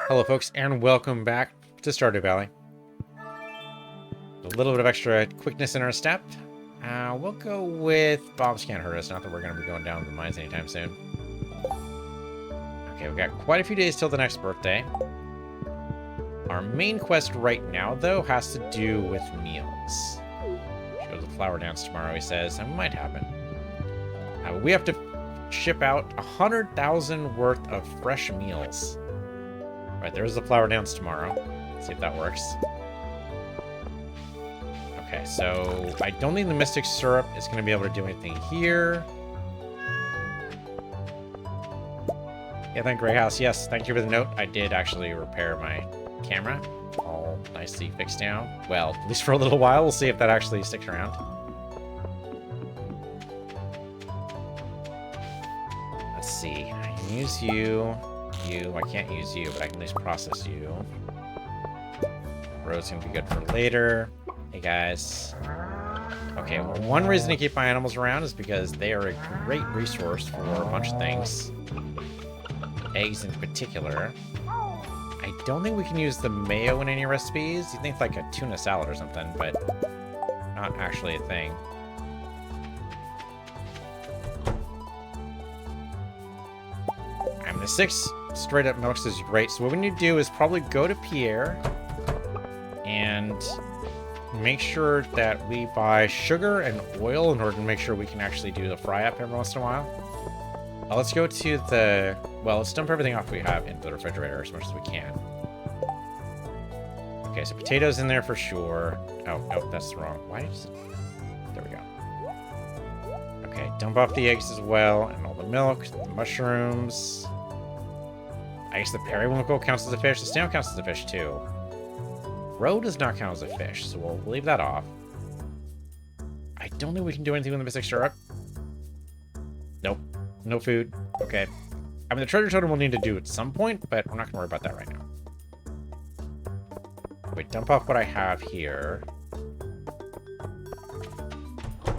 Hello folks, and welcome back to Stardew Valley. A little bit of extra quickness in our step. We'll go with Bob's Can't Hurt Us, not that we're going to be going down the mines anytime soon. Okay, we've got quite a few days till the next birthday. Our main quest right now, though, has to do with meals. Shows the flower dance tomorrow, he says, and it might happen. We have to ship out 100,000 worth of fresh meals. Right, there's the flower dance tomorrow. Let's see if that works. Okay, so I don't think the Mystic Syrup is going to be able to do anything here. Yeah, thank Grey House. Yes, thank you for the note. I did actually repair my camera. All nicely fixed now. Well, at least for a little while. We'll see if that actually sticks around. Let's see. I can use you. I can't use you, but I can at least process you. Road's gonna be good for later. Hey guys. Okay, well, one reason to keep my animals around is because they are a great resource for a bunch of things. Eggs in particular. I don't think we can use the mayo in any recipes. You'd think like a tuna salad or something, but not actually a thing. The 6 straight up milks is great. So what we need to do is probably go to Pierre and make sure that we buy sugar and oil in order to make sure we can actually do the fry up every once in a while. Let's go to the... Well, let's dump everything off we have into the refrigerator as much as we can. Okay, so potatoes in there for sure. Oh, no, that's wrong. Why is it... There we go. Okay, dump off the eggs as well, and all the milk, the mushrooms... I guess the periwinkle counts as a fish. The snail counts as a fish, too. Roe does not count as a fish, so we'll leave that off. I don't think we can do anything with the Mystic Syrup. Nope. No food. Okay. I mean, the treasure totem we'll need to do at some point, but we're not going to worry about that right now. Wait, dump off what I have here.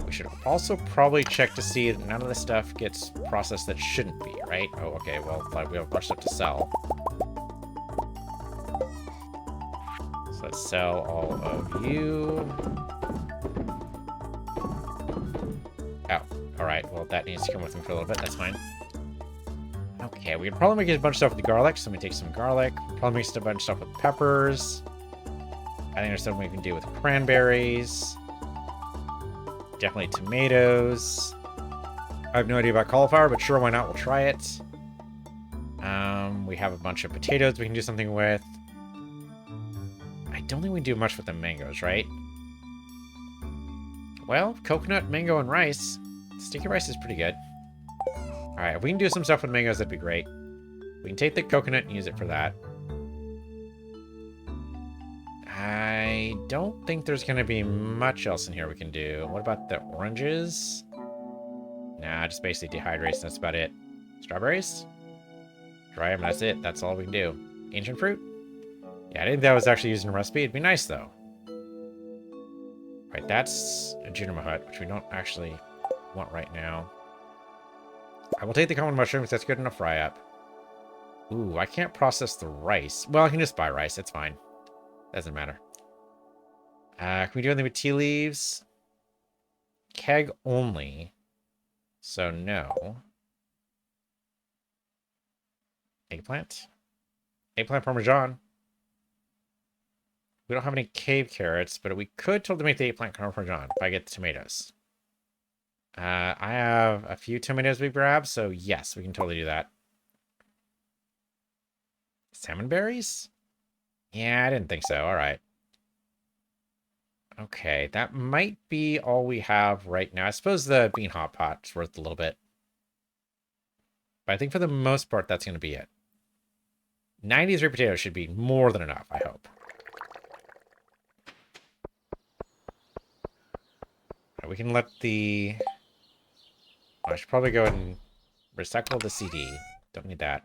We should also probably check to see that none of the stuff gets processed that shouldn't be, right? Oh, okay, well, we have more stuff to sell. So let's sell all of you. Oh, alright, well, that needs to come with me for a little bit, that's fine. Okay, we could probably make a bunch of stuff with garlic, so let me take some garlic. Probably make a bunch of stuff with peppers. I think there's something we can do with cranberries. Definitely tomatoes. I have no idea about cauliflower, but sure, why not? We'll try it. We have a bunch of potatoes we can do something with. I don't think we do much with the mangoes, right? Well, coconut, mango, and rice. Sticky rice is pretty good. Alright, if we can do some stuff with mangoes, that'd be great. We can take the coconut and use it for that. I don't think there's going to be much else in here we can do. What about the oranges? Nah, just basically dehydrates, that's about it. Strawberries? Dry them, that's it. That's all we can do. Ancient fruit? Yeah, I didn't think that was actually used in a recipe. It'd be nice, though. Right, that's a juniper hut, which we don't actually want right now. I will take the common mushrooms. That's good enough fry up. Ooh, I can't process the rice. Well, I can just buy rice. It's fine. Doesn't matter. Can we do anything with tea leaves? Keg only. So no. Eggplant? Eggplant parmesan. We don't have any cave carrots, but we could totally make the eggplant parmesan if I get the tomatoes. I have a few tomatoes we grab, so yes, we can totally do that. Salmon berries? Yeah, I didn't think so. All right. Okay, that might be all we have right now. I suppose the bean hot pot is worth a little bit. But I think for the most part, that's going to be it. 93 potatoes should be more than enough, I hope. Right, we can let the... I should probably go ahead and recycle the CD. Don't need that.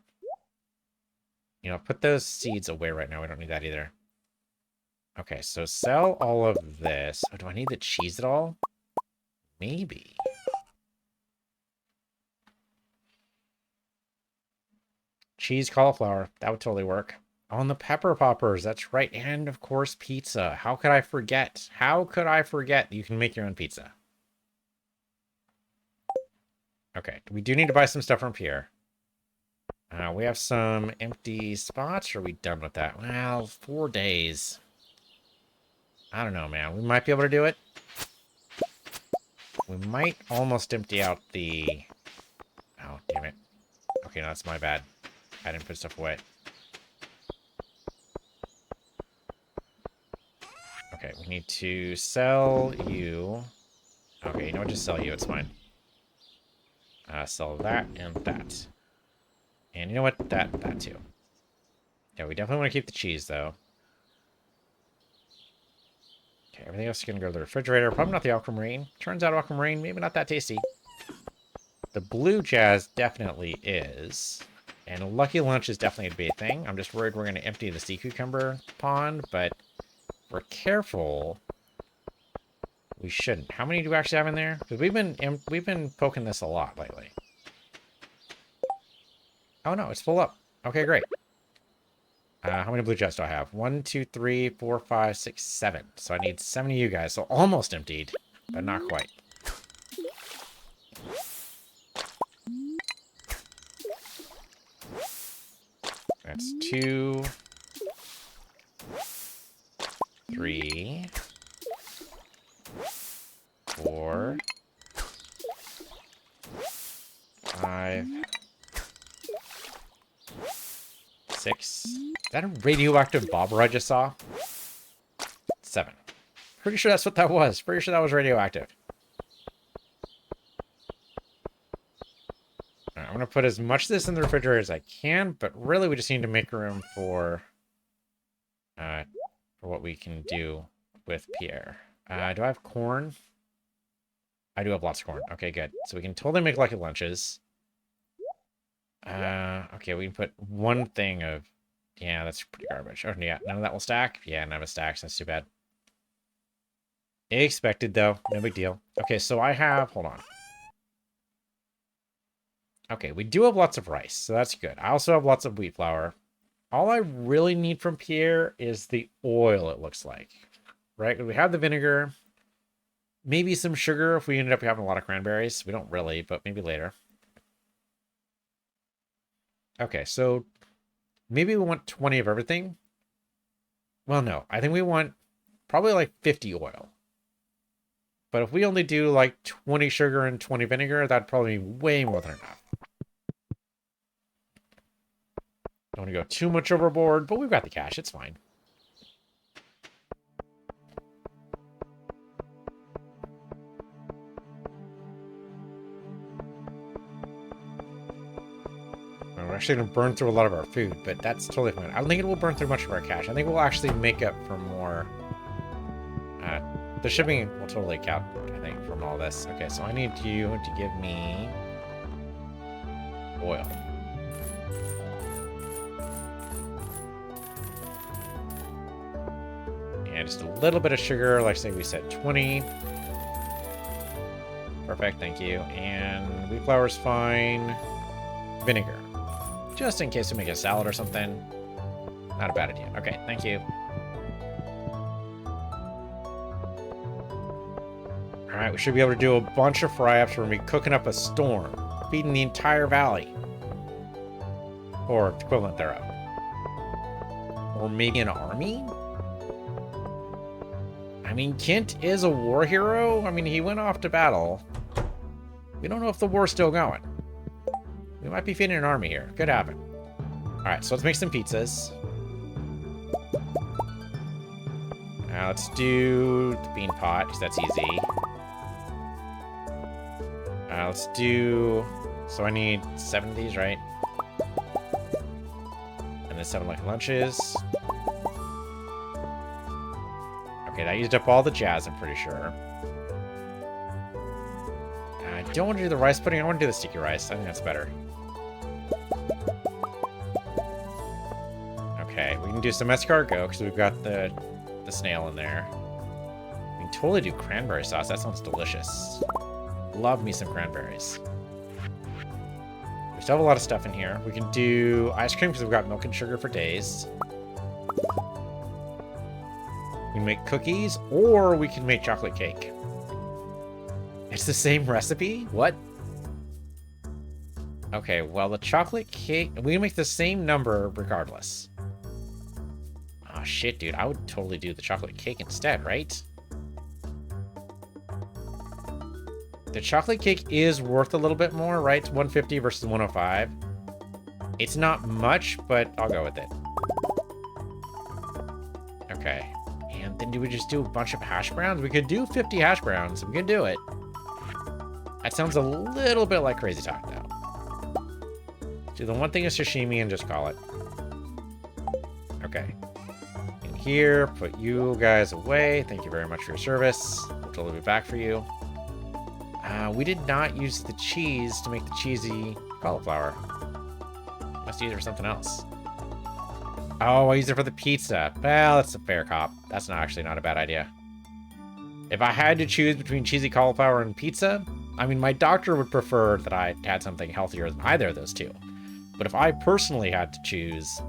You know, put those seeds away right now. We don't need that either. Okay, so sell all of this. Oh, do I need the cheese at all? Maybe. Cheese cauliflower. That would totally work. Oh, and the pepper poppers. That's right. And of course, pizza. How could I forget? How could I forget you can make your own pizza? Okay, we do need to buy some stuff from Pierre. We have some empty spots. Are we done with that? Well, 4 days. I don't know, man. We might be able to do it. We might almost empty out the... Oh, damn it. Okay, no, that's my bad. I didn't put stuff away. Okay, we need to sell you. Okay, you know what? Just sell you. It's fine. Sell that and that. And you know what? That too. Yeah, we definitely want to keep the cheese, though. Okay, everything else is going to go to the refrigerator. Probably not the aquamarine. Turns out aquamarine, maybe not that tasty. The blue jazz definitely is. And a lucky lunch is definitely a big thing. I'm just worried we're going to empty the sea cucumber pond, but if we're careful, we shouldn't. How many do we actually have in there? Because we've been poking this a lot lately. Oh no, it's full up. Okay, great. How many blue jets do I have? 1, 2, 3, 4, 5, 6, 7. So I need 7 of you guys. So almost emptied, but not quite. That's 2, 3, 4, 5, 6. Is that a radioactive bobber I just saw? 7. Pretty sure that's what that was. Pretty sure that was radioactive. Right, I'm going to put as much of this in the refrigerator as I can, but really we just need to make room for what we can do with Pierre. Do I have corn? I do have lots of corn. Okay, good. So we can totally make lucky lunches. Okay, we can put one thing of... Yeah, that's pretty garbage. Oh, yeah, none of that will stack? Yeah, none of it stacks. That's too bad. Expected, though. No big deal. Okay, so I have... Hold on. Okay, we do have lots of rice, so that's good. I also have lots of wheat flour. All I really need from Pierre is the oil, it looks like. Right? We have the vinegar. Maybe some sugar if we ended up having a lot of cranberries. We don't really, but maybe later. Okay, so maybe we want 20 of everything. Well, no. I think we want probably like 50 oil. But if we only do like 20 sugar and 20 vinegar, that'd probably be way more than enough. Don't want to go too much overboard, but we've got the cash. It's fine. We're actually going to burn through a lot of our food, but that's totally fine. I don't think it will burn through much of our cash. I think we'll actually make up for more. The shipping will totally count, I think, from all this. Okay, so I need you to give me oil. And just a little bit of sugar, like say we said 20. Perfect, thank you. And wheat flour is fine. Vinegar. Just in case we make a salad or something. Not a bad idea. Okay, thank you. Alright, we should be able to do a bunch of fry-ups. We're going to be cooking up a storm. Feeding the entire valley. Or equivalent thereof. Or maybe an army? I mean, Kent is a war hero. I mean, he went off to battle. We don't know if the war's still going. We might be feeding an army here. Could happen. Alright, so let's make some pizzas. Now let's do the bean pot, because that's easy. Let's do... So I need 7 of these, right? And then 7 lucky lunches. Okay, that used up all the jazz, I'm pretty sure. I don't want to do the rice pudding. I want to do the sticky rice. I think that's better. Okay, we can do some escargot, because we've got the snail in there. We can totally do cranberry sauce. That sounds delicious. Love me some cranberries. We still have a lot of stuff in here. We can do ice cream, because we've got milk and sugar for days. can make cookies, or we can make chocolate cake. It's the same recipe? What? Okay, well, the chocolate cake... We can make the same number regardless. Oh, shit, dude. I would totally do the chocolate cake instead, right? The chocolate cake is worth a little bit more, right? It's 150 versus 105. It's not much, but I'll go with it. Okay. And then do we just do a bunch of hash browns? We could do 50 hash browns. We could do it. That sounds a little bit like crazy talk, though. Do the one thing is sashimi and just call it. Okay. In here, put you guys away. Thank you very much for your service. We'll totally be back for you. We did not use the cheese to make the cheesy cauliflower. Must use it for something else. Oh, I used it for the pizza. Well, that's a fair cop. That's not a bad idea. If I had to choose between cheesy cauliflower and pizza, I mean, my doctor would prefer that I had something healthier than either of those two. But if I personally had to choose,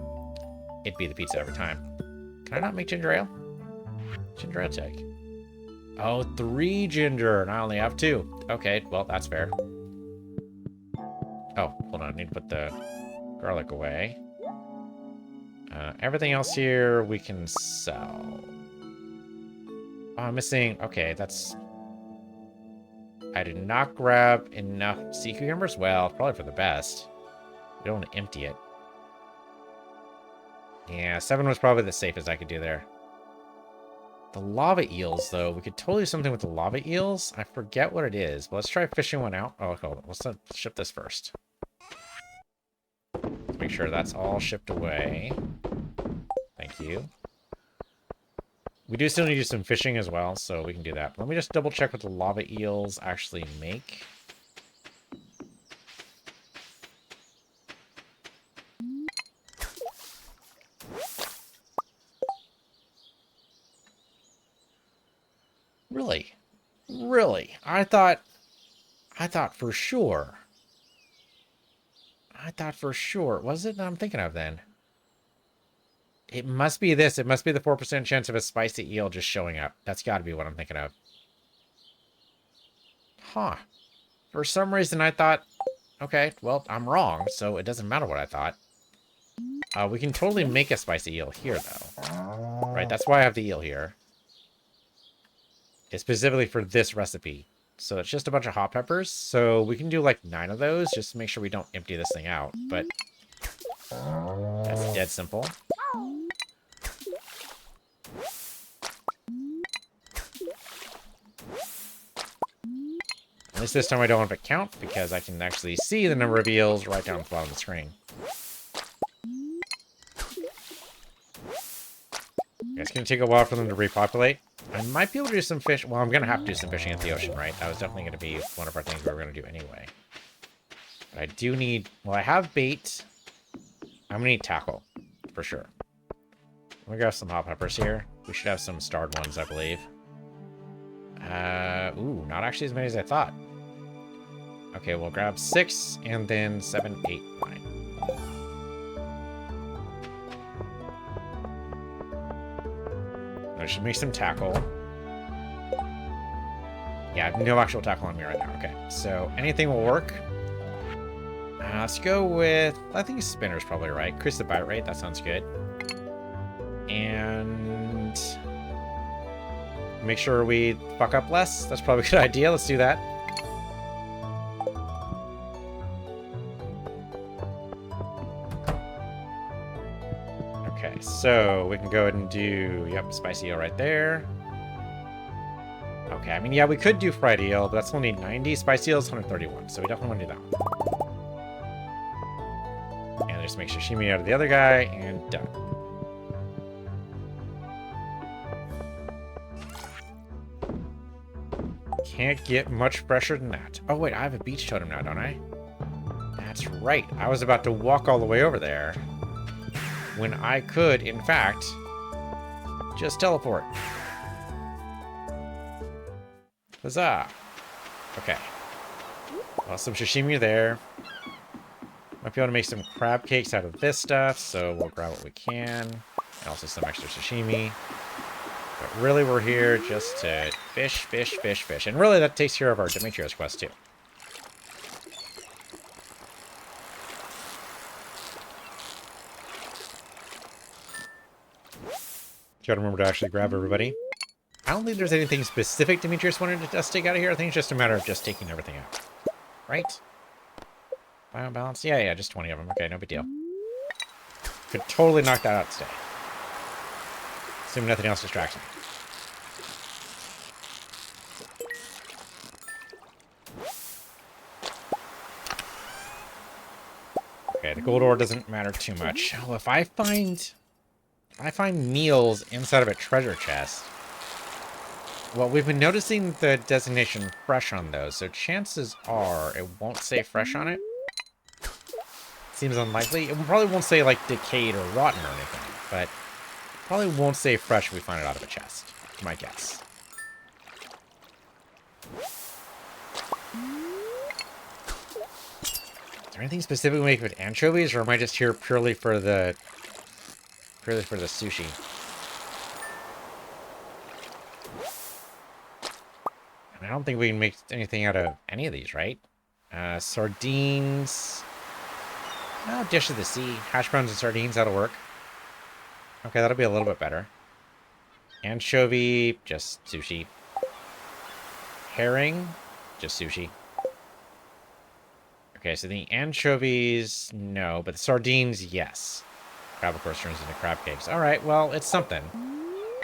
it'd be the pizza every time. Can I not make ginger ale? Ginger ale take. Oh, 3 ginger, and I only have 2. Okay, well, that's fair. Oh, hold on, I need to put the garlic away. Everything else here we can sell. Oh, I'm missing... Okay, that's... I did not grab enough sea cucumbers. Well, probably for the best. We don't want to empty it. Yeah, 7 was probably the safest I could do there. The lava eels, though. We could totally do something with the lava eels. I forget what it is. But let's try fishing one out. Oh, hold on. Let's ship this first. Let's make sure that's all shipped away. Thank you. We do still need to do some fishing as well, so we can do that. But let me just double check what the lava eels actually make. Really? Really? I thought for sure. I thought for sure. What is it that I'm thinking of then? It must be this. It must be the 4% chance of a spicy eel just showing up. That's got to be what I'm thinking of. Huh. For some reason I thought, okay, well, I'm wrong, so it doesn't matter what I thought. We can totally make a spicy eel here, though. Right, that's why I have the eel here. It's specifically for this recipe. So it's just a bunch of hot peppers. So we can do like 9 of those just to make sure we don't empty this thing out. But that's dead simple. At least this time I don't have to count because I can actually see the number of eels right down at the bottom of the screen. It's going to take a while for them to repopulate. I might be able to do some fish. Well, I'm going to have to do some fishing at the ocean, right? That was definitely going to be one of our things we were going to do anyway. But I do need... Well, I have bait. I'm going to need tackle, for sure. Let me grab some hot peppers here. We should have some starred ones, I believe. Ooh, not actually as many as I thought. Okay, we'll grab 6, and then 7, 8, 9. I should make some tackle. Yeah, no actual tackle on me right now. Okay, so anything will work. Let's go with... I think spinner's probably right. Increase the bite rate. That sounds good. And... make sure we fuck up less. That's probably a good idea. Let's do that. Okay, so we can go ahead and do, yep, spicy eel right there. Okay, I mean, yeah, we could do fried eel, but that's only 90. Spicy eel is 131, so we definitely want to do that one. And just make sashimi out of the other guy, and done. Can't get much fresher than that. Oh, wait, I have a beach totem now, don't I? That's right. I was about to walk all the way over there when I could, in fact, just teleport. Huzzah. Okay. Well, some sashimi there. Might be able to make some crab cakes out of this stuff, so we'll grab what we can. And also some extra sashimi. But really, we're here just to fish, fish, fish, fish. And really, that takes care of our Demetrius quest, too. Gotta remember to actually grab everybody. I don't think there's anything specific Demetrius wanted us to take out of here. I think it's just a matter of just taking everything out. Right? Biobalance? Yeah, just 20 of them. Okay, no big deal. Could totally knock that out today. Assuming nothing else distracts me. Okay, the gold ore doesn't matter too much. Oh, if I find meals inside of a treasure chest. Well, we've been noticing the designation fresh on those, so chances are it won't say fresh on it. Seems unlikely. It probably won't say, like, decayed or rotten or anything, but probably won't say fresh if we find it out of a chest. That's my guess. Is there anything specific we make with anchovies, or am I just here purely for the sushi? I don't think we can make anything out of any of these, right? Sardines. Oh, dish of the sea. Hash browns and sardines, that'll work. Okay, that'll be a little bit better. Anchovy, just sushi. Herring, just sushi. Okay, so the anchovies, no, but the sardines, yes. Crab, of course, turns into crab cakes. Alright, well, it's something.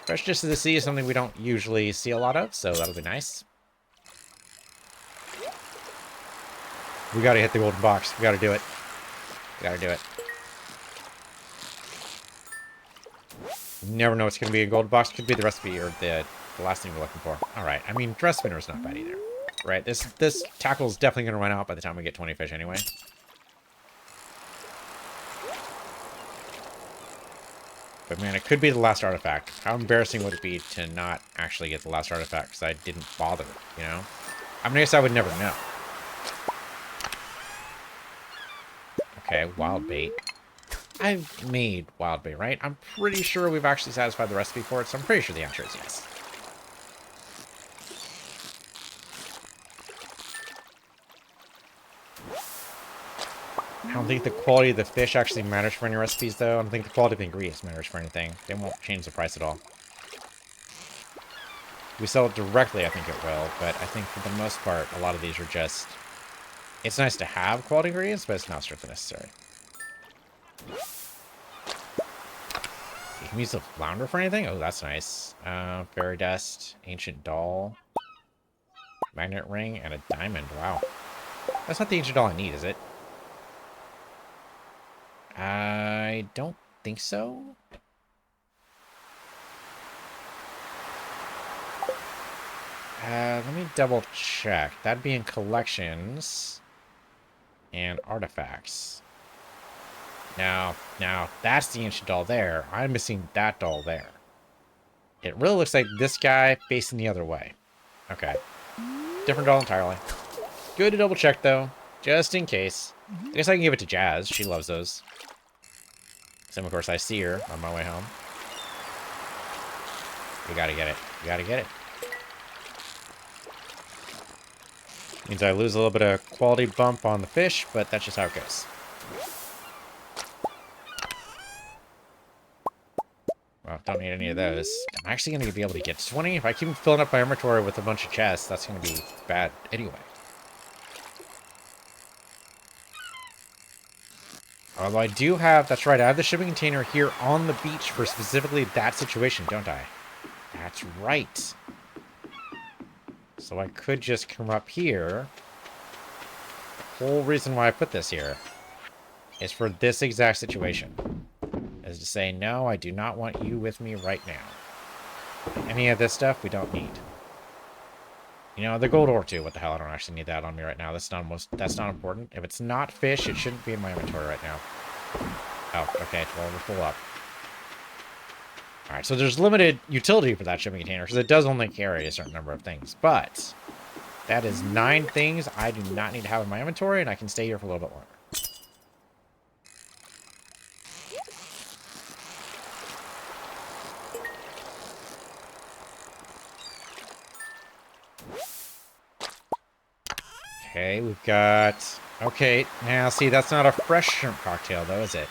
Fresh dish of the sea is something we don't usually see a lot of, so that'll be nice. We gotta hit the golden box. We gotta do it. We gotta do it. You never know what's gonna be a gold box. Could be the recipe or the last thing we're looking for. Alright, I mean, dress spinner's not bad either. Right, this tackle's definitely gonna run out by the time we get 20 fish anyway. But man, it could be the last artifact. How embarrassing would it be to not actually get the last artifact because I didn't bother, you know? I mean, I guess I would never know. Okay, wild bait. I've made wild bait, right? I'm pretty sure we've actually satisfied the recipe for it, so I'm pretty sure the answer is yes. I don't think the quality of the fish actually matters for any recipes, though. I don't think the quality of the ingredients matters for anything. They won't change the price at all. If we sell it directly, I think it will, but I think for the most part, a lot of these are just... It's nice to have quality ingredients, but it's not strictly necessary. You can use the flounder for anything? Oh, that's nice. Fairy dust, ancient doll, magnet ring, and a diamond. Wow. That's not the ancient doll I need, is it? I don't think so. Let me double check. That'd be in collections and artifacts. Now, that's the ancient doll there. I'm missing that doll there. It really looks like this guy facing the other way. Okay. Different doll entirely. Good to double check, though. Just in case. I guess I can give it to Jazz. She loves those. Same, of course, I see her on my way home. We gotta get it. We gotta get it. Means I lose a little bit of quality bump on the fish, but that's just how it goes. Well, don't need any of those. I'm actually going to be able to get 20. If I keep filling up my inventory with a bunch of chests, that's going to be bad anyway. Although I do have... That's right, I have the shipping container here on the beach for specifically that situation, don't I? That's right. So I could just come up here. The whole reason why I put this here is for this exact situation. Is to say, no, I do not want you with me right now. Any of this stuff we don't need. You know, the gold ore too. What the hell? I don't actually need that on me right now. That's not important. If it's not fish, it shouldn't be in my inventory right now. Oh, okay. Well, we're full up. Alright, so there's limited utility for that shipping container, because it does only carry a certain number of things. But that is 9 things I do not need to have in my inventory, and I can stay here for a little bit longer. Okay, we've got... Okay, now see, that's not a fresh shrimp cocktail, though, is it?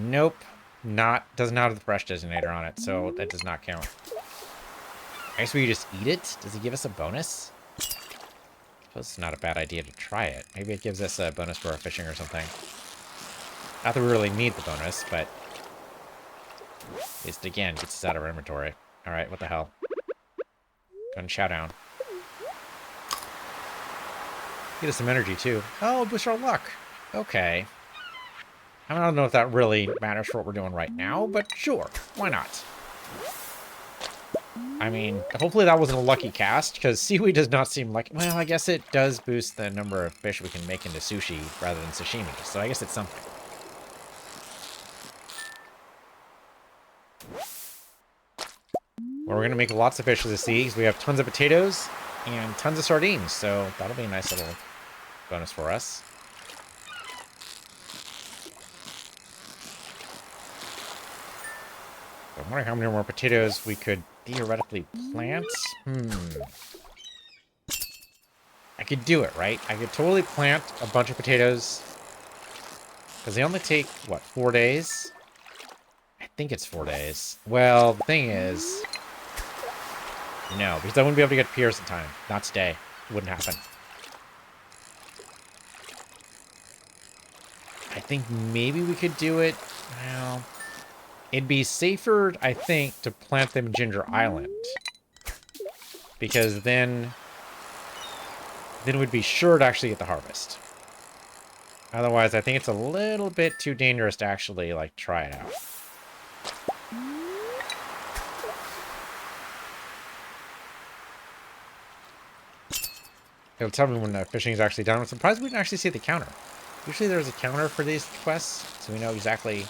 Nope. Does not have the fresh designator on it, so that does not count. I guess we just eat it? Does he give us a bonus? I suppose it's not a bad idea to try it. Maybe it gives us a bonus for our fishing or something. Not that we really need the bonus, but... At least, again, gets us out of our inventory. Alright, what the hell? Go and chow down. Get us some energy, too. Oh, boost our luck. Okay. I don't know if that really matters for what we're doing right now, but sure. Why not? I mean, hopefully that wasn't a lucky cast, because seaweed does not seem like... Well, I guess it does boost the number of fish we can make into sushi rather than sashimi, so I guess it's something. Well, we're going to make lots of fish of the sea, because we have tons of potatoes and tons of sardines, so that'll be a nice little bonus for us. I'm wondering how many more potatoes we could theoretically plant. I could do it, right? I could totally plant a bunch of potatoes. Because they only take, what, 4 days? I think it's 4 days. Well, the thing is... No, because I wouldn't be able to get piers in time. Not today. It wouldn't happen. I think maybe we could do it... Well... It'd be safer, I think, to plant them in Ginger Island. Because then we'd be sure to actually get the harvest. Otherwise, I think it's a little bit too dangerous to actually, like, try it out. It'll tell me when the fishing is actually done. I'm surprised we didn't actually see the counter. Usually there's a counter for these quests, so we know exactly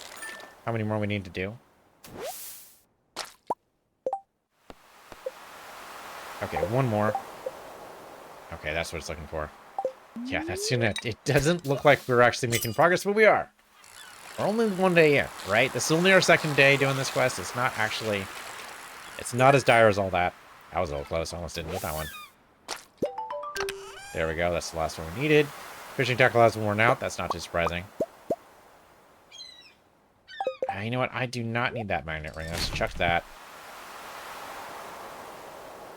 how many more we need to do. Okay, one more. Okay, that's what it's looking for. Yeah, that's gonna... It doesn't look like we're actually making progress, but we are. We're only 1 day in, right? This is only our 2nd day doing this quest. It's not actually... It's not as dire as all that. That was a little close. I almost didn't get that one. There we go. That's the last one we needed. Fishing tackle has worn out. That's not too surprising. You know what? I do not need that magnet ring. Let's chuck that.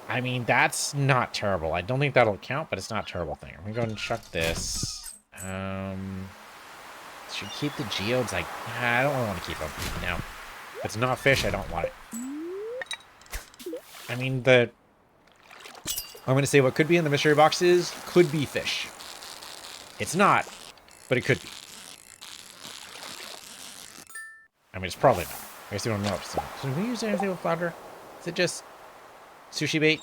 I mean, that's not terrible. I don't think that'll count, but it's not a terrible thing. I'm going to go and chuck this. Should keep the geodes. Like, I don't really want to keep them. No. If it's not fish, I don't want it. I mean, I'm going to say what could be in the mystery boxes could be fish. It's not, but it could be. I mean, it's probably not. I guess we don't know. So can we use anything with flounder? Is it just sushi bait?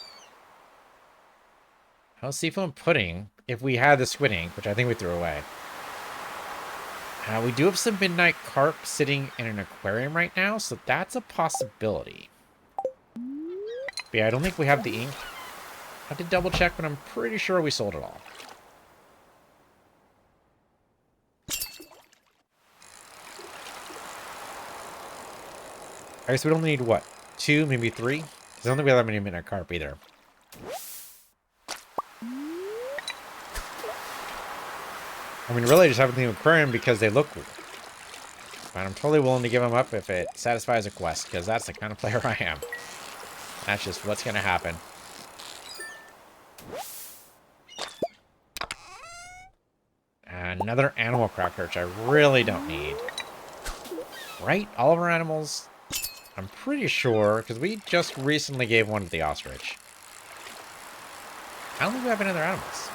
How's seafoam pudding if we had the squid ink, which I think we threw away? We do have some midnight carp sitting in an aquarium right now, so that's a possibility. But yeah, I don't think we have the ink. I have to double check, but I'm pretty sure we sold it all. I guess we'd only need, what, 2, maybe 3? Because I don't think we have that many midnight carp either. I mean, really, I just have them in the aquarium because they look cool. But I'm totally willing to give them up if it satisfies a quest, because that's the kind of player I am. That's just what's going to happen. Another animal cracker, which I really don't need. Right? All of our animals... I'm pretty sure, because we just recently gave one to the ostrich. I don't think we have any other animals.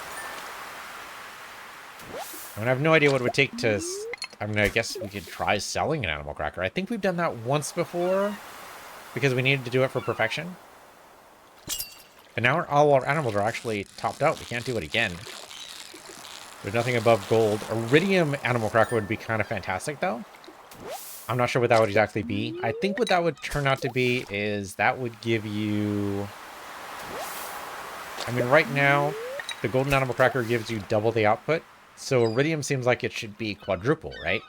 I mean, I have no idea what it would take to... I mean, I guess we could try selling an animal cracker. I think we've done that once before, because we needed to do it for perfection. But now all our animals are actually topped out. We can't do it again. There's nothing above gold. Iridium animal cracker would be kind of fantastic, though. I'm not sure what that would exactly be. I think what that would turn out to be is that would give you... I mean, right now, the golden animal cracker gives you double the output. So iridium seems like it should be quadruple, right?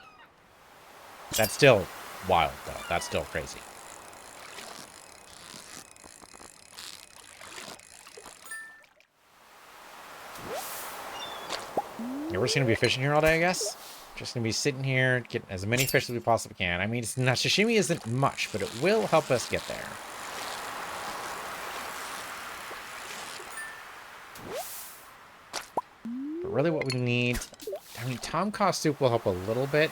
That's still wild, though. That's still crazy. Yeah, we're just going to be fishing here all day, I guess. Just going to be sitting here, getting as many fish as we possibly can. I mean, it's not, sashimi isn't much, but it will help us get there. But really what we need... I mean, tom kha soup will help a little bit.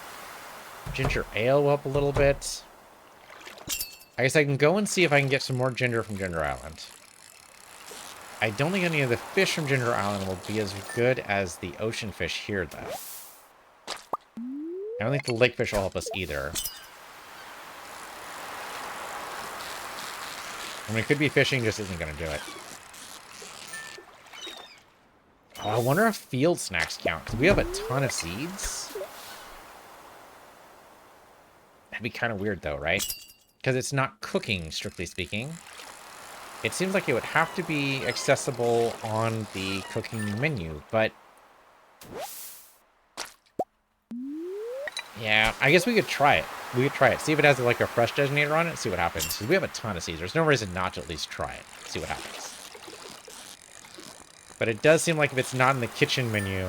Ginger ale will help a little bit. I guess I can go and see if I can get some more ginger from Ginger Island. I don't think any of the fish from Ginger Island will be as good as the ocean fish here, though. I don't think the lake fish will help us either. I mean, it could be fishing just isn't going to do it. Oh, I wonder if field snacks count, because we have a ton of seeds. That'd be kind of weird, though, right? Because it's not cooking, strictly speaking. It seems like it would have to be accessible on the cooking menu, but... yeah, I guess we could try it. We could try it. See if it has, like, a fresh designator on it, see what happens. Because we have a ton of seeds. There's no reason not to at least try it. See what happens. But it does seem like if it's not in the kitchen menu,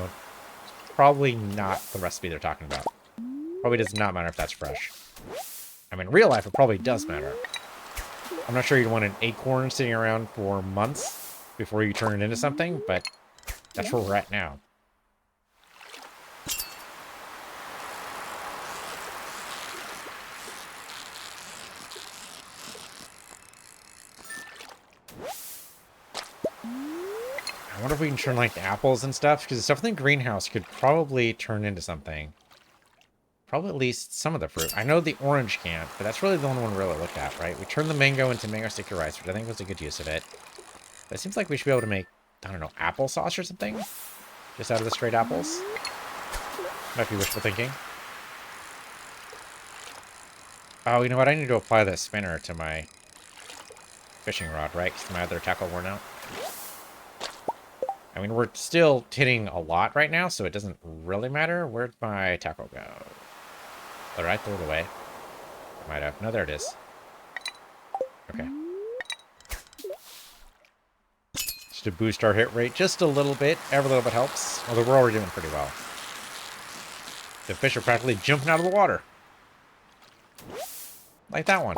it's probably not the recipe they're talking about. Probably does not matter if that's fresh. I mean, in real life, it probably does matter. I'm not sure you'd want an acorn sitting around for months before you turn it into something, but that's where we're at now. I wonder if we can turn, like, the apples and stuff, because the stuff in the greenhouse could probably turn into something. Probably at least some of the fruit. I know the orange can't, but that's really the only one we really looked at, right? We turned the mango into mango sticky rice, which I think was a good use of it. But it seems like we should be able to make, I don't know, applesauce or something? Just out of the straight apples? Might be wishful thinking. Oh, you know what? I need to apply that spinner to my fishing rod, right? Because my other tackle worn out. I mean, we're still hitting a lot right now, so it doesn't really matter. Where'd my tackle go? All right, throw it away. I might have. No, there it is. Okay. Just to boost our hit rate just a little bit. Every little bit helps. Although we're already doing pretty well. The fish are practically jumping out of the water. Like that one.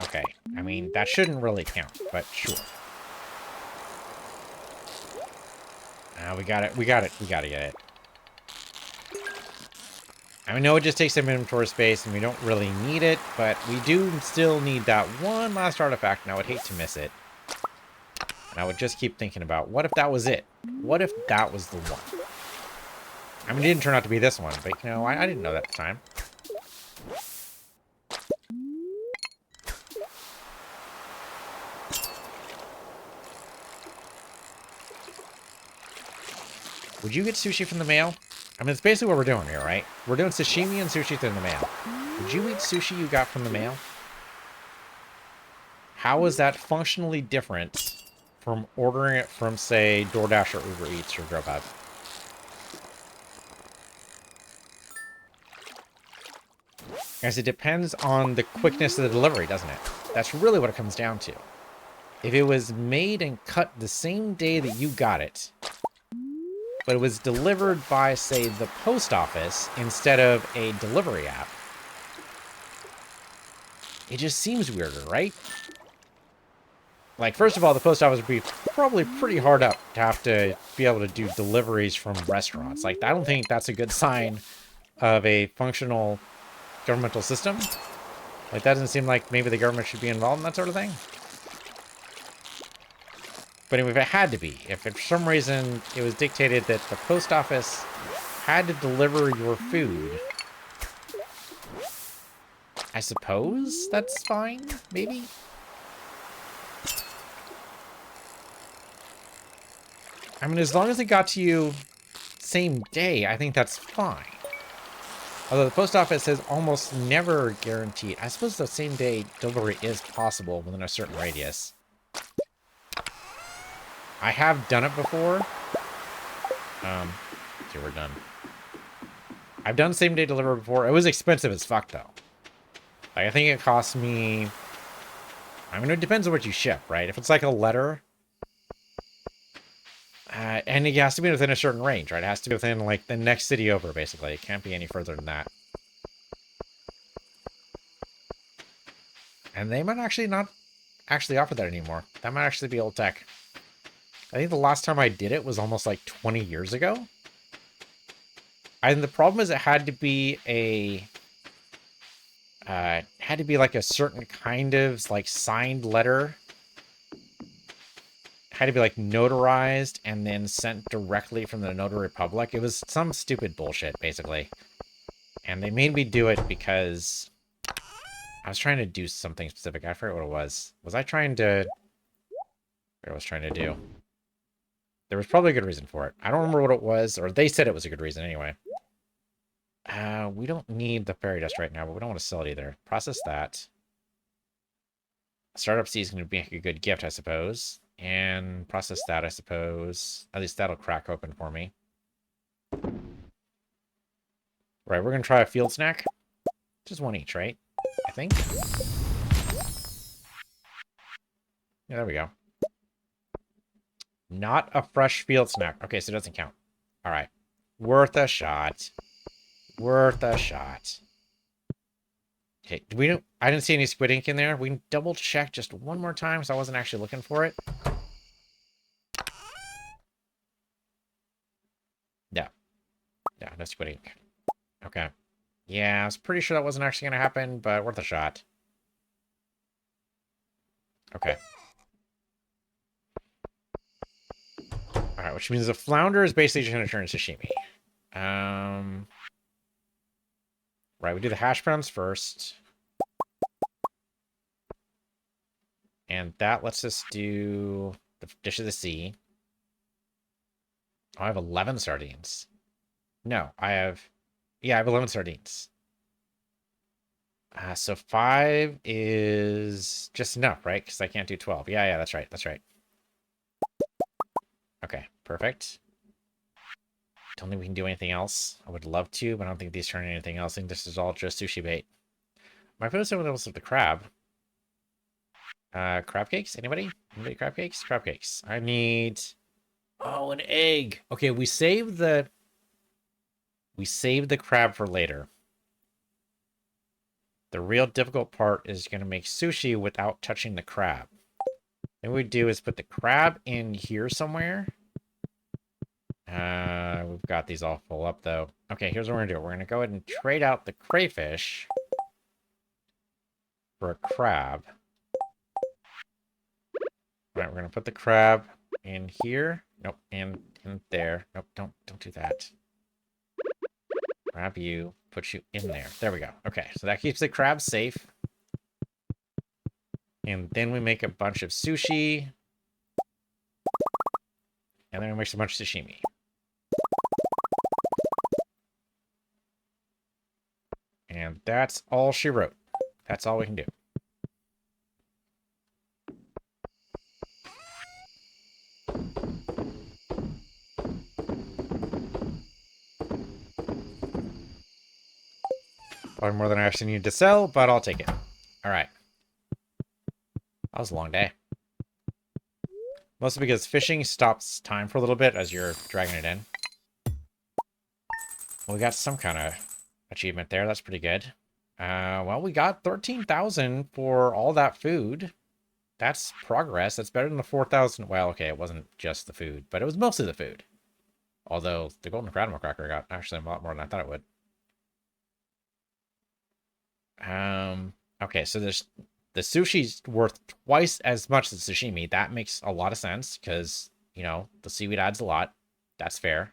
Okay. I mean, that shouldn't really count, but sure. We got it. We got it. We gotta get it. I know it just takes some inventory space, and we don't really need it, but we do still need that one last artifact, and I would hate to miss it. And I would just keep thinking about, what if that was it? What if that was the one? I mean, it didn't turn out to be this one, but, you know, I didn't know that at the time. Would you get sushi from the mail? I mean, it's basically what we're doing here, right? We're doing sashimi and sushi through the mail. Would you eat sushi you got from the mail? How is that functionally different from ordering it from, say, DoorDash or Uber Eats or Grubhub? As it depends on the quickness of the delivery, doesn't it? That's really what it comes down to. If it was made and cut the same day that you got it, but it was delivered by, say, the post office instead of a delivery app, it just seems weirder, right? Like, first of all, the post office would be probably pretty hard up to have to be able to do deliveries from restaurants. Like, I don't think that's a good sign of a functional governmental system. Like, that doesn't seem like maybe the government should be involved in that sort of thing. But anyway, if it had to be, if for some reason it was dictated that the post office had to deliver your food, I suppose that's fine, maybe? I mean, as long as it got to you same day, I think that's fine. Although the post office is almost never guaranteed. I suppose the same day delivery is possible within a certain radius. I have done it before. Okay, we're done. I've done same day delivery before. It was expensive as fuck, though. Like, I think it cost me I mean, it depends on what you ship, right? If it's like a letter, and it has to be within a certain range, right? It has to be within, like, the next city over, basically. It can't be any further than that. And they might actually not actually offer that anymore. That might actually be old tech. I think the last time I did it was almost like 20 years ago. And the problem is it had to be like a certain kind of like signed letter. It had to be like notarized and then sent directly from the notary public. It was some stupid bullshit, basically. And they made me do it because I was trying to do something specific. I forget what it was. Was I trying to... What I was trying to do? There was probably a good reason for it. I don't remember what it was, or they said it was a good reason anyway. We don't need the fairy dust right now, but we don't want to sell it either. Process that. Startup seed is going to be a good gift, I suppose. And process that, I suppose. At least that'll crack open for me. Right, we're going to try a field snack. Just one each, right? I think. Yeah, there we go. Not a fresh field snack. Okay, so it doesn't count. All right. Worth a shot. Worth a shot. Okay, I didn't see any squid ink in there. We can double check just one more time because I wasn't actually looking for it. No. Yeah, no squid ink. Okay. Yeah, I was pretty sure that wasn't actually going to happen, but worth a shot. Okay. Alright, which means the flounder is basically just going to turn into sashimi. Right, we do the hash browns first. And that lets us do the dish of the sea. Oh, I have 11 sardines. No, I have... Yeah, I have 11 sardines. So 5 is just enough, right? Because I can't do 12. Yeah, that's right. That's right. Okay, perfect. Don't think we can do anything else. I would love to, but I don't think these turn anything else. I think this is all just sushi bait. My favorite someone else with the crab. Crab cakes? Anybody? Anybody crab cakes? Crab cakes. I need... Oh, an egg. Okay, we saved the crab for later. The real difficult part is going to make sushi without touching the crab. Then what we do is put the crab in here somewhere. We've got these all full up, though. Okay, here's what we're going to do. We're going to go ahead and trade out the crayfish for a crab. All right, we're going to put the crab in here. Nope, in there. Nope, don't do that. Grab you, put you in there. There we go. Okay, so that keeps the crab safe. And then we make a bunch of sushi. And then we make a bunch of sashimi. And that's all she wrote. That's all we can do. Probably more than I actually need to sell, but I'll take it. All right. That was a long day. Mostly because fishing stops time for a little bit as you're dragging it in. Well, we got some kind of achievement there. That's pretty good. Well, we got 13,000 for all that food. That's progress. That's better than the 4,000. Well, okay, it wasn't just the food, but it was mostly the food. Although the golden crab cracker got actually a lot more than I thought it would. Okay, so there's the sushi's worth twice as much as sashimi. That makes a lot of sense because, you know, the seaweed adds a lot. That's fair.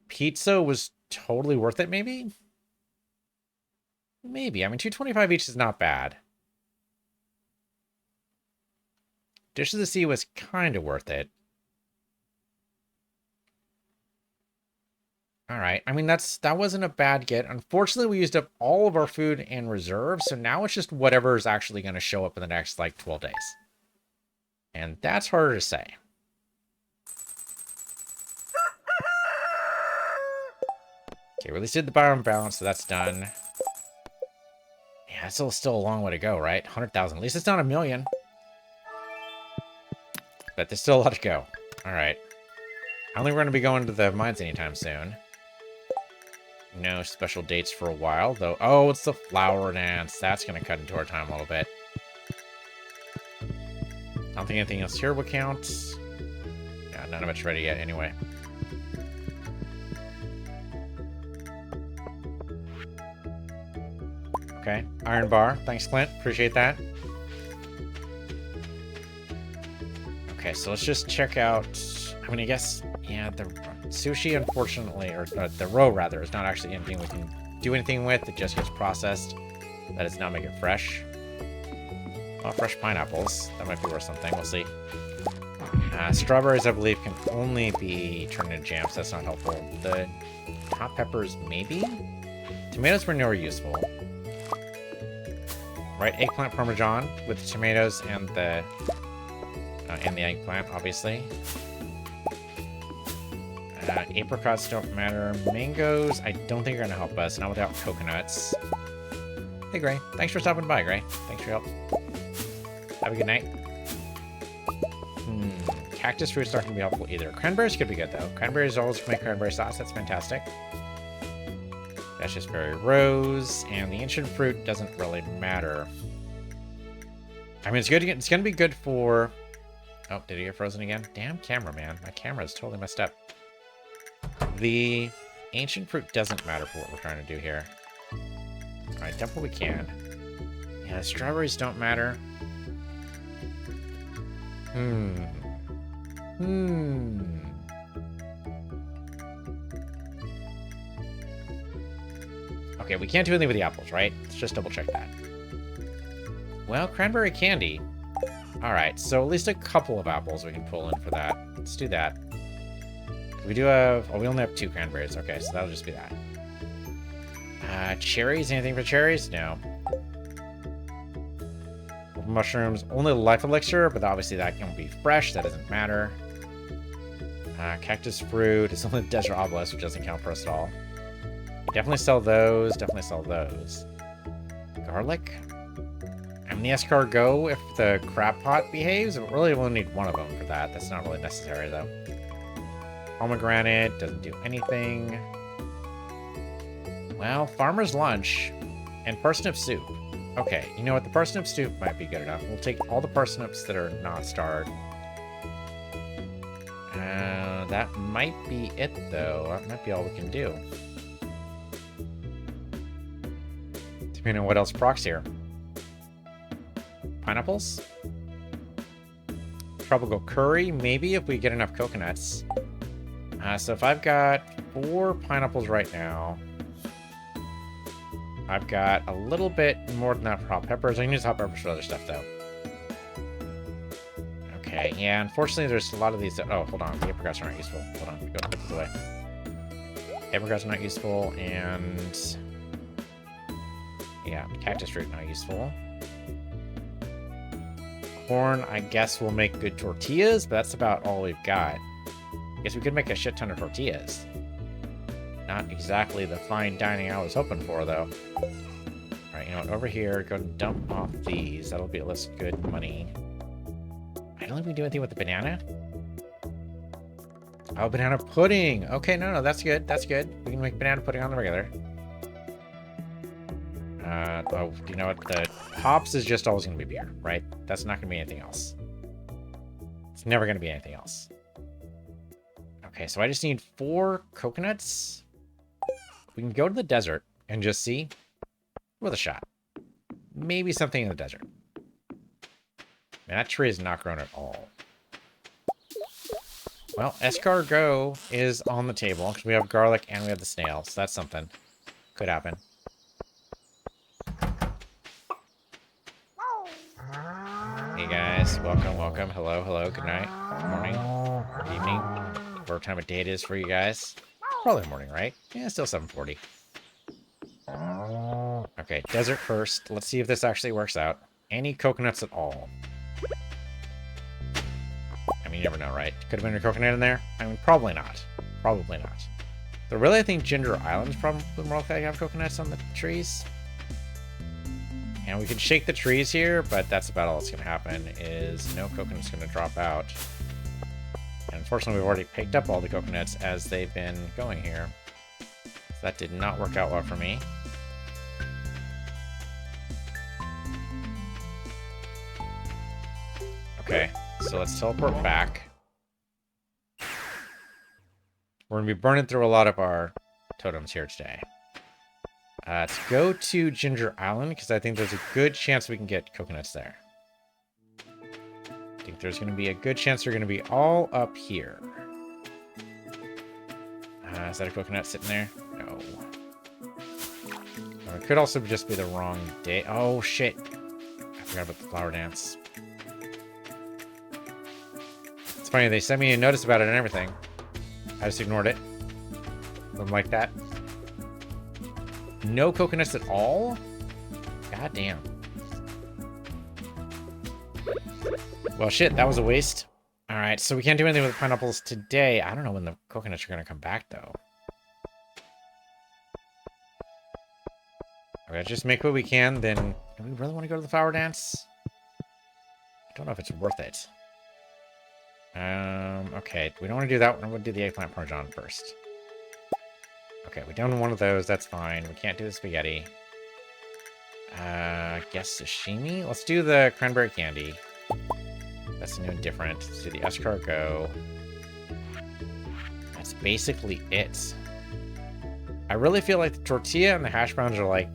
Pizza was totally worth it, maybe? Maybe. I mean, 225 each is not bad. Dish of the Sea was kind of worth it. All right. I mean, that wasn't a bad get. Unfortunately, we used up all of our food and reserves, so now it's just whatever is actually going to show up in the next, like, 12 days. And that's harder to say. Okay, we at least did the biome balance, so that's done. Man, Yeah, it's still a long way to go, right? 100,000. At least it's not a million. But there's still a lot to go. Alright. I don't think we're going to be going to the mines anytime soon. No special dates for a while, though. Oh, it's the flower dance. That's going to cut into our time a little bit. I don't think anything else here will count. Yeah, none of it's ready yet anyway. Okay, iron bar. Thanks, Clint. Appreciate that. Okay, so let's just check out... I mean, I guess... Yeah, the sushi, unfortunately, or the roe, rather, is not actually anything we can do anything with. It just gets processed. That does not make it fresh. Oh, fresh pineapples. That might be worth something. We'll see. Strawberries, I believe, can only be turned into jam, so that's not helpful. The hot peppers, maybe? Tomatoes were never useful. Right, eggplant parmesan with the tomatoes and the eggplant, obviously. Apricots don't matter. Mangoes, I don't think are going to help us. Not without coconuts. Hey, Gray. Thanks for stopping by, Gray. Thanks for your help. Have a good night. Cactus fruit's not going to be helpful either. Cranberries could be good, though. Cranberries always make cranberry sauce. That's fantastic. That's just berry rose. And the ancient fruit doesn't really matter. I mean, it's good. It's going to be good for... Oh, did he get frozen again? Damn camera, man. My camera is totally messed up. The ancient fruit doesn't matter for what we're trying to do here. Alright, dump what we can. Yeah, strawberries don't matter. Okay, we can't do anything with the apples, right? Let's just double check that. Well, cranberry candy. Alright, so at least a couple of apples we can pull in for that. Let's do that. We do have... Oh, we only have 2 cranberries. Okay, so that'll just be that. Cherries? Anything for cherries? No. Mushrooms. Only life elixir, but obviously that can be fresh. That doesn't matter. Cactus fruit. It's only desert obelisk, which doesn't count for us at all. Definitely sell those. Definitely sell those. Garlic? I mean, the escargot if the crab pot behaves. But really, we'll need one of them for that. That's not really necessary, though. Pomegranate doesn't do anything. Well, farmer's lunch and parsnip soup. Okay, you know what? The parsnip soup might be good enough. We'll take all the parsnips that are not starred. That might be it, though. That might be all we can do. Depending on what else procs here. Pineapples? Tropical curry, maybe if we get enough coconuts. So if I've got 4 pineapples right now, I've got a little bit more than that for hot peppers. I can use hot peppers for other stuff, though. Okay, yeah, unfortunately, there's a lot of these that... Oh, hold on. The apricots aren't useful. Hold on. Go put this away. Apricots are not useful, and... Yeah, cactus fruit not useful. Corn, I guess, will make good tortillas, but that's about all we've got. I guess we could make a shit ton of tortillas. Not exactly the fine dining I was hoping for, though. Alright, you know what? Over here, go and dump off these. That'll be at least good money. I don't think we can do anything with the banana. Oh, banana pudding! Okay, no, that's good. That's good. We can make banana pudding on the regular. Oh, you know what? The hops is just always going to be beer, right? That's not going to be anything else. It's never going to be anything else. Okay, so I just need 4 coconuts. We can go to the desert and just see with a shot. Maybe something in the desert. Man, that tree is not grown at all. Well, escargot is on the table because we have garlic and we have the snail, so that's something. Could happen. Hey guys, welcome. Hello, good night, good morning, good evening, whatever time of day it is for you guys. Probably morning, right? Yeah, still 7:40. Okay, desert first. Let's see if this actually works out. Any coconuts at all? I mean, you never know, right? Could have been a coconut in there? I mean, probably not. Probably not. But really, I think Ginger Island's probably more likely to have coconuts on the trees. And we could shake the trees here, but that's about all that's going to happen, is no coconut's going to drop out. And unfortunately, we've already picked up all the coconuts as they've been going here. So that did not work out well for me. Okay, so let's teleport back. We're going to be burning through a lot of our totems here today. Let's go to Ginger Island, because I think there's a good chance we can get coconuts there. I think there's going to be a good chance they're going to be all up here. Is that a coconut sitting there? No. Or it could also just be the wrong day. Oh, shit. I forgot about the flower dance. It's funny, they sent me a notice about it and everything. I just ignored it. Something like that. No coconuts at all? God damn. Well, shit, that was a waste. Alright, so we can't do anything with the pineapples today. I don't know when the coconuts are going to come back, though. Okay, just make what we can, then... Do we really want to go to the flower dance? I don't know if it's worth it. Okay, we don't want to do that one. I'm going to do the eggplant parmesan first. Okay, we done one of those. That's fine. We can't do the spaghetti. Guess sashimi? Let's do the cranberry candy. That's new and different. Let's do the escargot. That's basically it. I really feel like the tortilla and the hash browns are like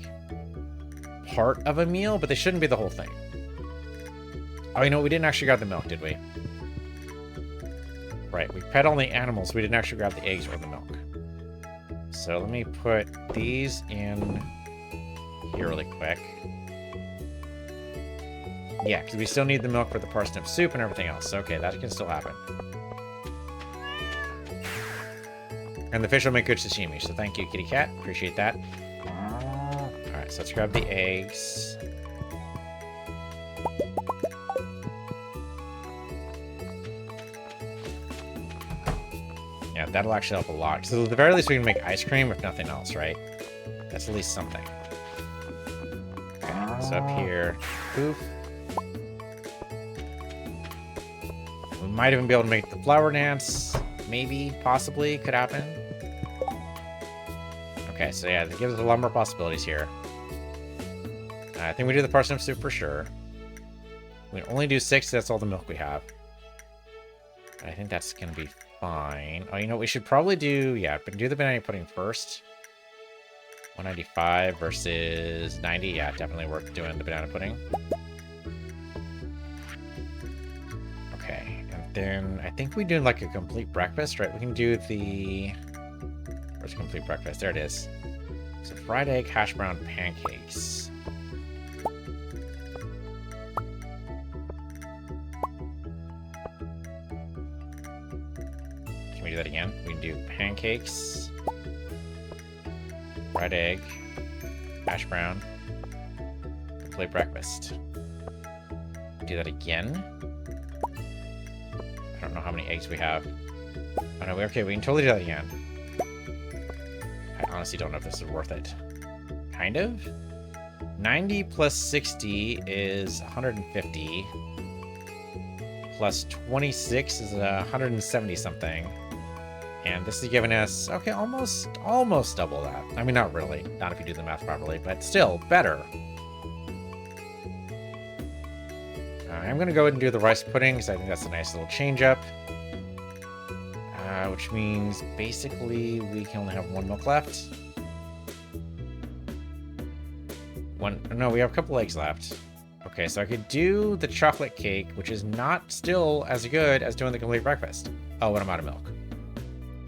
part of a meal, but they shouldn't be the whole thing. Oh, you know, we didn't actually grab the milk, did we? Right, we fed all the animals. We didn't actually grab the eggs or the milk. So let me put these in here really quick. Yeah, because we still need the milk for the parsnip soup and everything else. Okay, that can still happen. And the fish will make good sashimi, so thank you, kitty cat. Appreciate that. Alright, so let's grab the eggs. Yeah, that'll actually help a lot. So at the very least, we can make ice cream, if nothing else, right? That's at least something. Okay, so up here, poof. We might even be able to make the flower dance. Maybe, possibly, could happen. Okay, so yeah, that gives us a lot more possibilities here. I think we do the parsnip soup for sure. We only do 6, that's all the milk we have. I think that's going to be fine. Oh, you know, we should probably do, yeah, but do the banana pudding first. 195 versus 90. Yeah, definitely worth doing the banana pudding. Okay, and then I think we do like a complete breakfast, right? We can do the... Where's the complete breakfast? There it is. So fried egg, hash brown, pancakes. Can we do that again? We can do pancakes, fried egg, hash brown, complete breakfast. Do that again. I don't know how many eggs we have. Oh no, okay, we can totally do that again. I honestly don't know if this is worth it. Kind of? 90 plus 60 is 150. Plus 26 is 170 something. And this is giving us, okay, almost double that. I mean, not really. Not if you do the math properly, but still better. I'm going to go ahead and do the rice pudding because I think that's a nice little change up. Which means basically we can only have 1 milk left. No, we have a couple eggs left. Okay, so I could do the chocolate cake, which is not still as good as doing the complete breakfast. Oh, and I'm out of milk.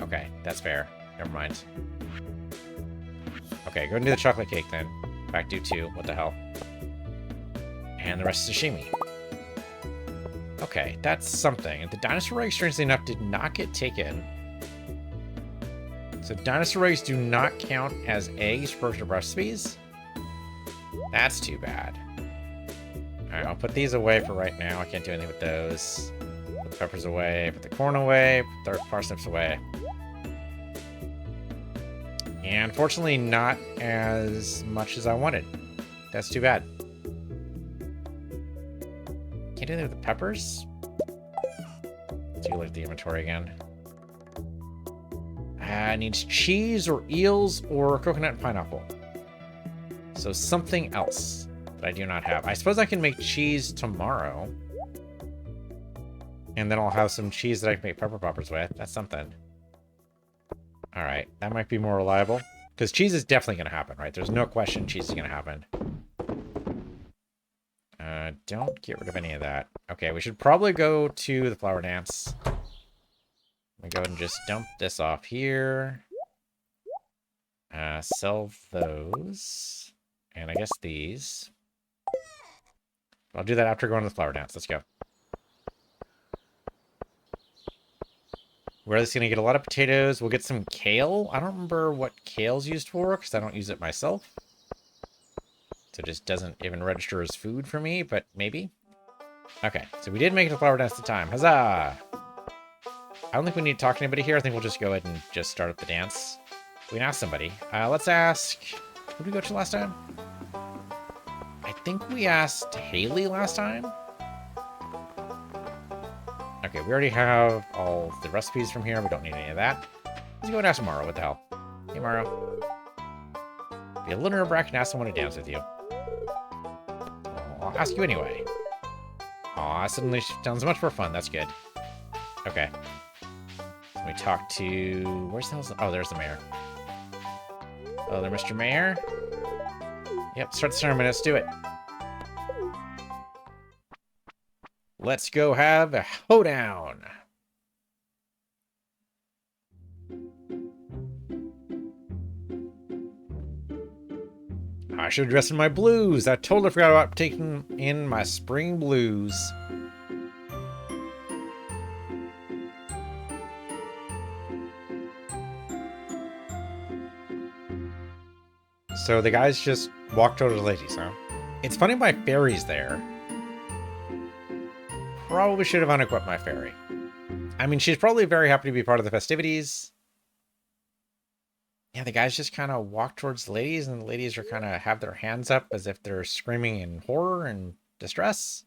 Okay, that's fair. Never mind. Okay, go ahead and do the chocolate cake then. In fact, do 2. What the hell? And the rest is sashimi. Okay, that's something. The dinosaur eggs, strangely enough, did not get taken. So dinosaur eggs do not count as eggs for recipes? That's too bad. Alright, I'll put these away for right now. I can't do anything with those. Put the peppers away, put the corn away, put the parsnips away. And unfortunately, not as much as I wanted. That's too bad. Can't do anything with the peppers? Let's take a look at the inventory again. It needs cheese or eels or coconut and pineapple. So something else that I do not have. I suppose I can make cheese tomorrow. And then I'll have some cheese that I can make pepper poppers with. That's something. Alright, that might be more reliable. Because cheese is definitely going to happen, right? There's no question cheese is going to happen. Don't get rid of any of that. Okay, we should probably go to the flower dance. We go ahead and just dump this off here. Sell those. And I guess these. I'll do that after going to the flower dance. Let's go. We're just going to get a lot of potatoes. We'll get some kale. I don't remember what kale's used for because I don't use it myself. So it just doesn't even register as food for me, but maybe. Okay, so we did make it to flower dance at the time. Huzzah! I don't think we need to talk to anybody here. I think we'll just go ahead and just start up the dance. We can ask somebody. Let's ask... Who did we go to last time? I think we asked Haley last time. Okay, we already have all the recipes from here. We don't need any of that. Let's go and ask Maro. What the hell? Hey, Maro. Be a little nerve-wracking and ask someone to dance with you. I'll ask you anyway. Aw, suddenly sounds much more fun. That's good. Okay. So we talk to... Where's the hell? Oh, there's the mayor. Hello there, Mr. Mayor. Yep, start the ceremony. Let's do it. Let's go have a hoedown. I should have dressed in my blues. I totally forgot about taking in my spring blues. So the guys just walked over to the ladies, huh? It's funny my fairy's there. Probably should have unequipped my fairy. I mean, she's probably very happy to be part of the festivities. Yeah, the guys just kind of walk towards the ladies, and the ladies are kind of have their hands up as if they're screaming in horror and distress.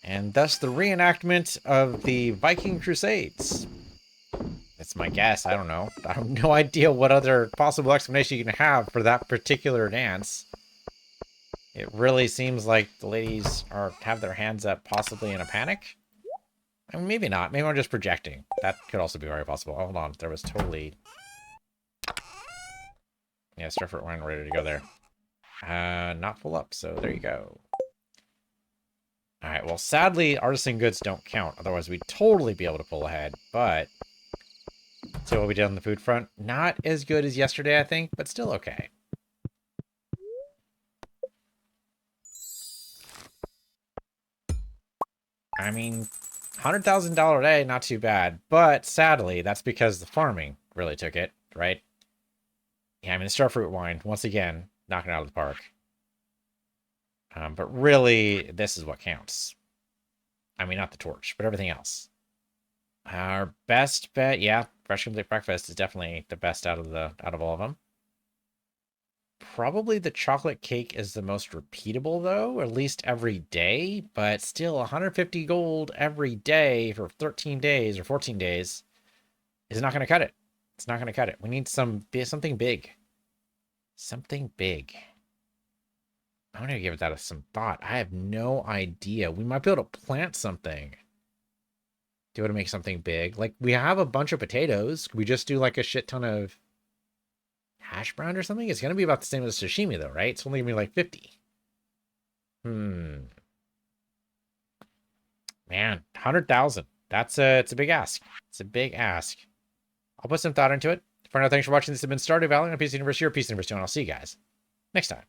And thus the reenactment of the Viking Crusades. That's my guess. I don't know. I have no idea what other possible explanation you can have for that particular dance. It really seems like the ladies have their hands up, possibly in a panic. I mean, maybe not. Maybe I'm just projecting. That could also be very possible. Oh, hold on. There was totally... Yeah, Starfruit wine ready to go there. Not full up, so there you go. Alright, well, sadly, artisan goods don't count. Otherwise, we'd totally be able to pull ahead. But, see what we did on the food front. Not as good as yesterday, I think, but still okay. I mean, $100,000 a day, not too bad. But, sadly, that's because the farming really took it, right? Yeah, I mean, the Starfruit wine, once again, knocking it out of the park. But really, this is what counts. I mean, not the torch, but everything else. Our best bet, yeah, Fresh Complete Breakfast is definitely the best out of all of them. Probably the chocolate cake is the most repeatable, though, at least every day. But still, 150 gold every day for 13 days or 14 days is not going to cut it. It's not going to cut it. We need something big. Something big. I'm going to give that some thought. I have no idea. We might be able to plant something. Do you want to make something big? Like, we have a bunch of potatoes. Could we just do, like, a shit ton of hash brown or something? It's going to be about the same as sashimi, though, right? It's only going to be, like, 50. Man, 100,000. It's a big ask. It's a big ask. I'll put some thought into it. For now, thanks for watching. This has been Stardew Valley on PC Universe, your PC Universe 2, and I'll see you guys next time.